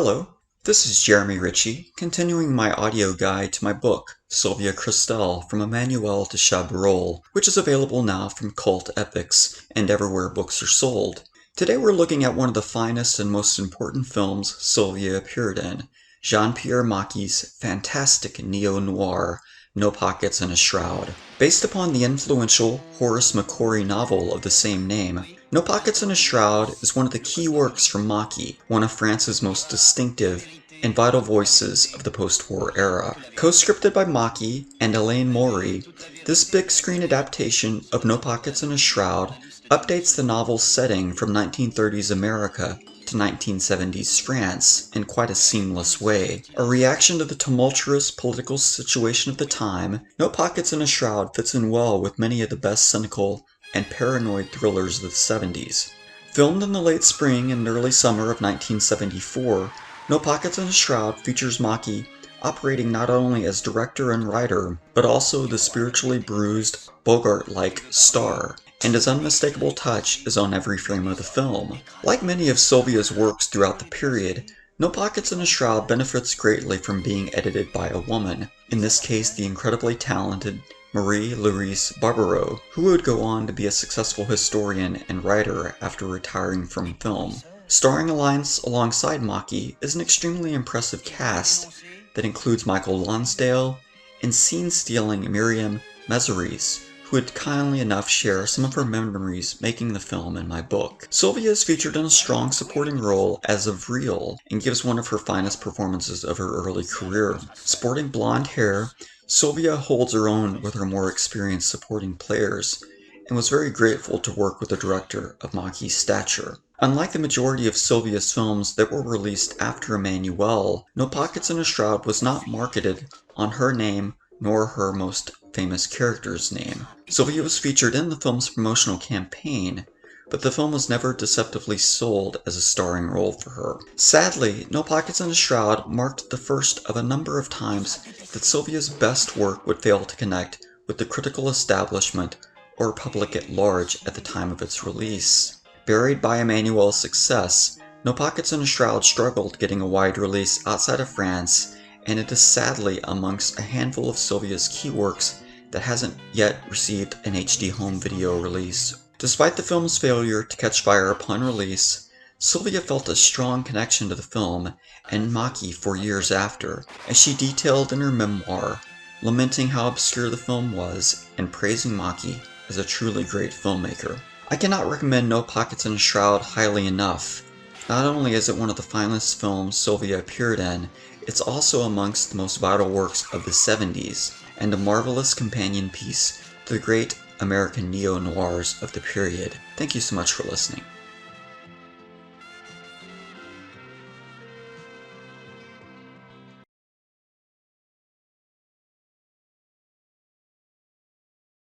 Hello, this is Jeremy Richey, continuing my audio guide to my book, Sylvia Kristel, From Emmanuelle to Chabrol, which is available now from Cult Epics and everywhere books are sold. Today we're looking at one of the finest and most important films Sylvia appeared in, Jean-Pierre Maquis's fantastic neo-noir, No Pockets and a Shroud. Based upon the influential Horace McCrory novel of the same name, No Pockets and a Shroud is one of the key works from Maquis, one of France's most distinctive and vital voices of the post-war era. Co-scripted by Maquis and Elaine Maury, this big-screen adaptation of No Pockets and a Shroud updates the novel's setting from 1930s America to 1970s France in quite a seamless way. A reaction to the tumultuous political situation of the time, No Pockets and a Shroud fits in well with many of the best cynical and paranoid thrillers of the 70s. Filmed in the late spring and early summer of 1974, No Pockets and a Shroud features Maquis operating not only as director and writer, but also the spiritually bruised, Bogart-like star, and his unmistakable touch is on every frame of the film. Like many of Sylvia's works throughout the period, No Pockets and a Shroud benefits greatly from being edited by a woman, in this case the incredibly talented Marie-Louise Barbeau, who would go on to be a successful historian and writer after retiring from film. Starring alongside Maquis is an extremely impressive cast that includes Michael Lonsdale and scene-stealing Miriam Messeries, who would kindly enough share some of her memories making the film in my book. Sylvia is featured in a strong supporting role as Avril and gives one of her finest performances of her early career. Sporting blonde hair, Sylvia holds her own with her more experienced supporting players, and was very grateful to work with a director of Maquis' stature. Unlike the majority of Sylvia's films that were released after Emmanuelle, No Pockets and a Shroud was not marketed on her name nor her most famous character's name. Sylvia was featured in the film's promotional campaign, but the film was never deceptively sold as a starring role for her. Sadly, No Pockets and a Shroud marked the first of a number of times that Sylvia's best work would fail to connect with the critical establishment or public at large at the time of its release. Buried by Emmanuelle's success, No Pockets and a Shroud struggled getting a wide release outside of France, and it is sadly amongst a handful of Sylvia's key works that hasn't yet received an HD home video release. Despite the film's failure to catch fire upon release, Sylvia felt a strong connection to the film and Maquis for years after, as she detailed in her memoir, lamenting how obscure the film was and praising Maquis as a truly great filmmaker. I cannot recommend No Pockets and a Shroud highly enough. Not only is it one of the finest films Sylvia appeared in, it's also amongst the most vital works of the 70s, and a marvelous companion piece to the great American neo-noirs of the period. Thank you so much for listening.